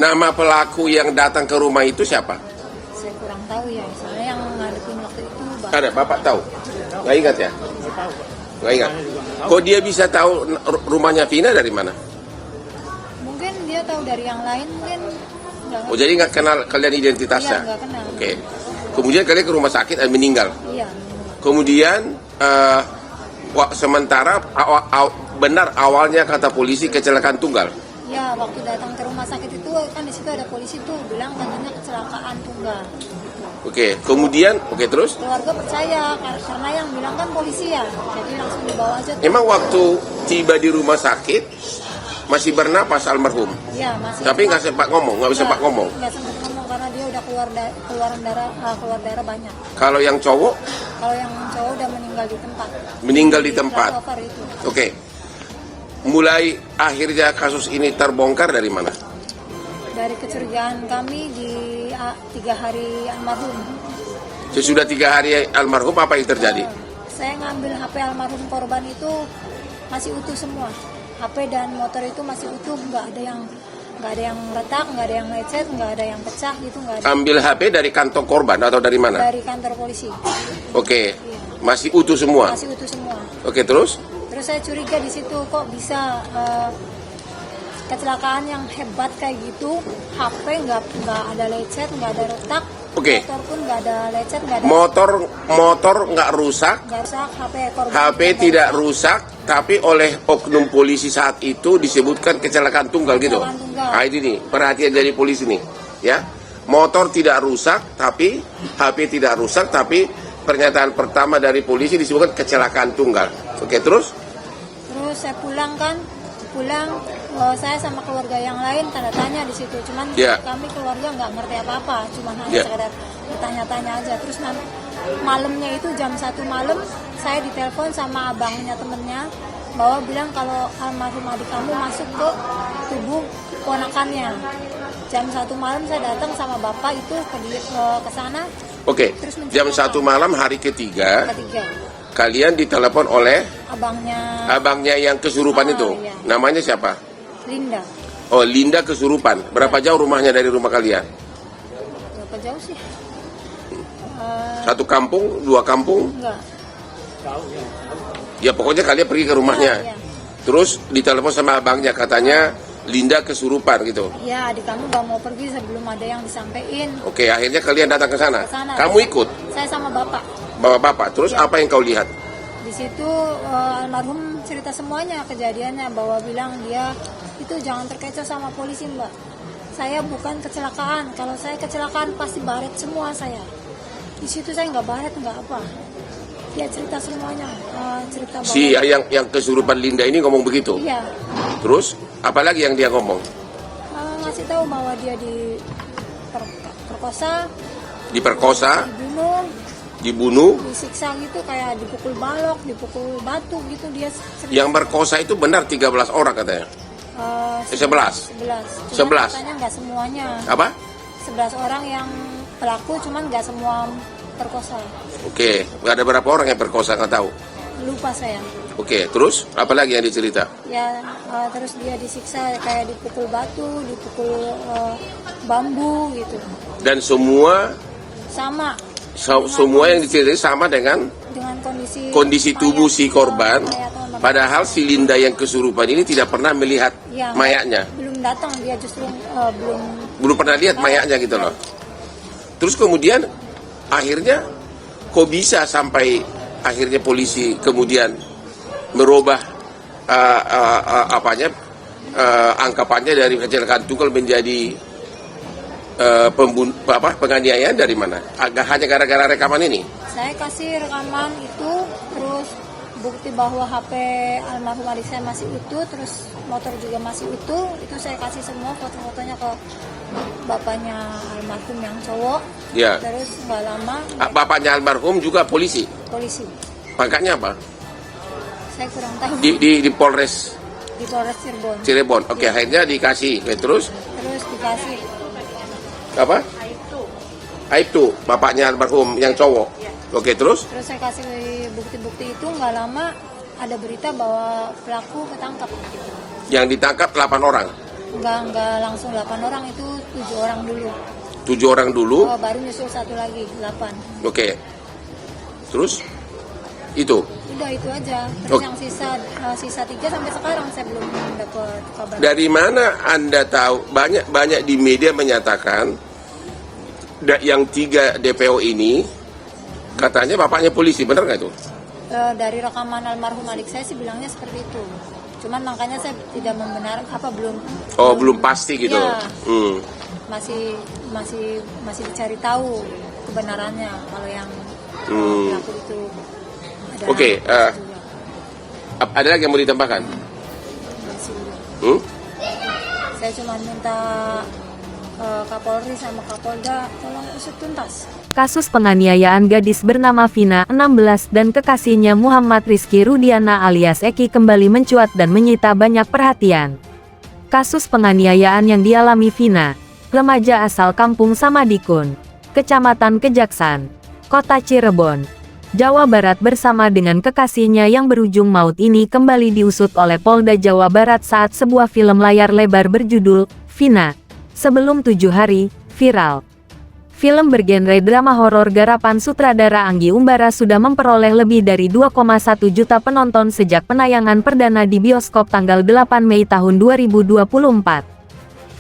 Nama pelaku yang datang ke rumah itu siapa? Saya kurang tahu ya, soalnya yang ngadepin waktu itu Ada, Bapak tahu? Nggak ingat ya? Nggak ingat. Kok dia bisa tahu rumahnya Vina dari mana? mungkin dia tahu dari yang lain, mungkin nggak Oh, jadi nggak kenal kalian identitasnya? Iya, nggak kenal. Oke. Kemudian kalian ke rumah sakit dan meninggal. Iya. Kemudian sementara benar awalnya kata polisi kecelakaan tunggal. Ya, waktu datang ke rumah sakit itu kan di situ ada polisi tuh bilang katanya kecelakaan tunggal. Oke, kemudian terus? Keluarga percaya karena yang bilang kan polisi ya, jadi langsung dibawa aja. Tuh. Emang waktu tiba di rumah sakit masih bernapas almarhum, Ya, masih. tapi nggak sempat ngomong, nggak bisa sempat ngomong. Nggak sempat ngomong karena dia udah keluar darah banyak. Kalau yang cowok Kalau yang cowok udah meninggal di tempat. meninggal di tempat. Flyover itu. Oke. Mulai akhirnya kasus ini terbongkar dari mana? Dari kecurigaan kami di 3 hari almarhum. Sesudah 3 hari almarhum apa yang terjadi? Saya ngambil HP almarhum korban itu masih utuh semua. HP dan motor itu masih utuh, nggak ada yang retak, nggak ada yang lecet, nggak ada yang pecah gitu, nggak ada. Ambil HP dari kantong korban atau dari mana? Dari kantor polisi. Oke, masih utuh semua. Masih utuh semua. Oke, terus? Terus saya curiga di situ kok bisa kecelakaan yang hebat kayak gitu, HP nggak ada lecet, nggak ada retak, Oke. motor pun nggak ada lecet, nggak ada. Motor nggak rusak, Nggak rusak, HP korban. HP tidak rusak, tapi oleh oknum polisi saat itu disebutkan kecelakaan tunggal gitu. Kecelakaan tunggal. Nah, ini nih perhatian dari polisi nih, ya. Motor tidak rusak, tapi HP tidak rusak, tapi pernyataan pertama dari polisi disebutkan kecelakaan tunggal. Oke, terus? Terus saya pulang, saya sama keluarga yang lain tanda tanya di situ. Cuman kami keluarga nggak ngerti apa-apa, cuman hanya sekedar bertanya-tanya aja. Terus malamnya itu jam 1 malam saya ditelepon sama abangnya temennya bahwa bilang kalau almarhum adik kamu masuk ke tubuh ponakannya. Jam 1 malam saya datang sama bapak itu ke sana. Oke, jam 1 malam hari ketiga. Kalian ditelepon oleh abangnya yang kesurupan itu. Iya. Namanya siapa? Linda. Oh, Linda kesurupan. Berapa jauh rumahnya dari rumah kalian? Berapa jauh sih? Satu kampung, 2 kampung? Enggak. Ya pokoknya kalian pergi ke rumahnya. Iya. Terus ditelepon sama abangnya, katanya Linda kesurupan gitu. Ya, adik kamu gak mau pergi sebelum ada yang disampaikan. Oke, akhirnya kalian datang ke sana. Kamu ikut? Saya sama bapak. Bapak-bapak. Terus apa yang kau lihat? Di situ almarhum cerita semuanya kejadiannya, bahwa bilang dia itu jangan terkecoh sama polisi, Mbak. Saya bukan kecelakaan. Kalau saya kecelakaan pasti baret semua saya. Di situ saya nggak baret, nggak apa. Dia cerita semuanya. Cerita bahwa Si yang kesurupan Linda ini ngomong begitu. Iya. Terus apalagi yang dia ngomong? Ngasih tahu bahwa dia diperkosa, dibunuh. disiksa gitu, kayak dipukul balok, dipukul batu gitu. Dia cerita. Yang berkosa itu benar 13 orang katanya. 11. 11. Katanya nggak semuanya. Apa? 11 orang yang pelaku, cuman nggak semua perkosa. Oke, nggak ada berapa orang yang perkosa, nggak tahu. Lupa saya. Oke, terus apa lagi yang dicerita? Ya, terus dia disiksa kayak dipukul batu, dipukul bambu gitu. Dan semua Sama. Semua yang diceritain sama dengan kondisi tubuh si korban. Padahal si Linda yang kesurupan ini tidak pernah melihat mayatnya. Belum datang, dia justru belum pernah lihat mayatnya gitu loh. Terus kemudian akhirnya kok bisa sampai akhirnya polisi kemudian merubah angkapannya dari kecelakaan tunggal menjadi penganiayaan dari mana? Hanya gara-gara rekaman ini? Saya kasih rekaman itu, terus bukti bahwa HP almarhum adik saya masih utuh, terus motor juga masih utuh. Itu saya kasih semua foto-fotonya ke bapaknya almarhum yang cowok. Ya. Terus nggak lama. Bapaknya almarhum juga polisi? Polisi. Pangkatnya apa? Saya kurang tahu. Di Polres? Di Polres Cirebon. Cirebon. Oke, akhirnya dikasih. Terus? Terus dikasih. Apa? Aibtu, bapaknya almarhum yang cowok. Oke, terus? Terus saya kasih bukti-bukti itu, nggak lama ada berita bahwa pelaku ketangkap. Yang ditangkap 8 orang? nggak langsung 8 orang, itu 7 orang dulu. 7 orang dulu. Oh, baru nyusul satu lagi 8. Oke. Terus itu Udah itu aja. Oh. Terus yang sisa 3 sampai sekarang saya belum dapat kabar. dari mana Anda tahu? Banyak di media menyatakan yang 3 DPO ini katanya bapaknya polisi, benar nggak itu? Dari rekaman almarhum adik saya sih bilangnya seperti itu. Cuman makanya saya tidak membenarkan, belum pasti gitu. Ya, masih dicari tahu kebenarannya kalau yang pelaku itu ada. Oke, ada lagi yang mau ditambahkan? Saya cuma minta Kapolri sama Kapolda tolong usut tuntas. Kasus penganiayaan gadis bernama Vina, 16, dan kekasihnya Muhammad Rizky Rudiana alias Eki kembali mencuat dan menyita banyak perhatian. Kasus penganiayaan yang dialami Vina, remaja asal kampung Samadikun, Kecamatan Kejaksan, Kota Cirebon, Jawa Barat bersama dengan kekasihnya yang berujung maut ini kembali diusut oleh Polda Jawa Barat saat sebuah film layar lebar berjudul Vina, Sebelum 7 Hari, viral. Film bergenre drama horor garapan sutradara Anggi Umbara sudah memperoleh lebih dari 2,1 juta penonton sejak penayangan perdana di bioskop tanggal 8 Mei tahun 2024.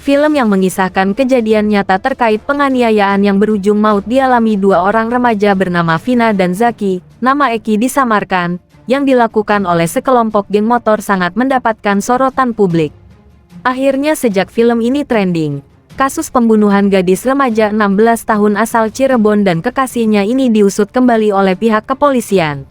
Film yang mengisahkan kejadian nyata terkait penganiayaan yang berujung maut dialami 2 orang remaja bernama Vina dan Zaki, nama Eki disamarkan, yang dilakukan oleh sekelompok geng motor sangat mendapatkan sorotan publik. Akhirnya sejak film ini trending, kasus pembunuhan gadis remaja 16 tahun asal Cirebon dan kekasihnya ini diusut kembali oleh pihak kepolisian.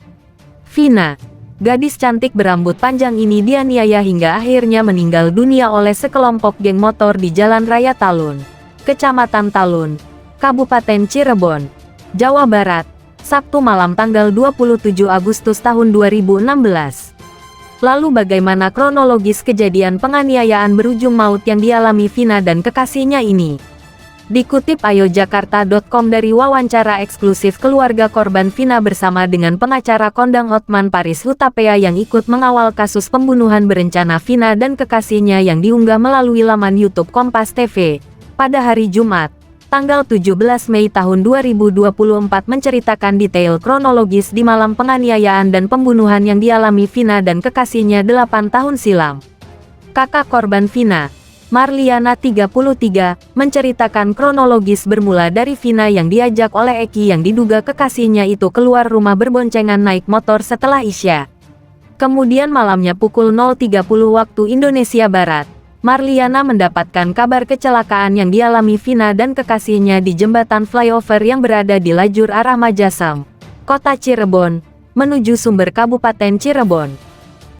Vina, gadis cantik berambut panjang ini dianiaya hingga akhirnya meninggal dunia oleh sekelompok geng motor di Jalan Raya Talun, Kecamatan Talun, Kabupaten Cirebon, Jawa Barat, Sabtu malam tanggal 27 Agustus tahun 2016. Lalu bagaimana kronologis kejadian penganiayaan berujung maut yang dialami Vina dan kekasihnya ini? Dikutip ayojakarta.com dari wawancara eksklusif keluarga korban Vina bersama dengan pengacara kondang Hotman Paris Hutapea yang ikut mengawal kasus pembunuhan berencana Vina dan kekasihnya yang diunggah melalui laman YouTube Kompas TV, pada hari Jumat, tanggal 17 Mei tahun 2024 menceritakan detail kronologis di malam penganiayaan dan pembunuhan yang dialami Vina dan kekasihnya 8 tahun silam. Kakak korban Vina, Marliana 33, menceritakan kronologis bermula dari Vina yang diajak oleh Eki yang diduga kekasihnya itu keluar rumah berboncengan naik motor setelah Isya. Kemudian malamnya pukul 0.30 waktu Indonesia Barat, Marliana mendapatkan kabar kecelakaan yang dialami Vina dan kekasihnya di jembatan flyover yang berada di lajur arah Majasam, Kota Cirebon, menuju Sumber Kabupaten Cirebon.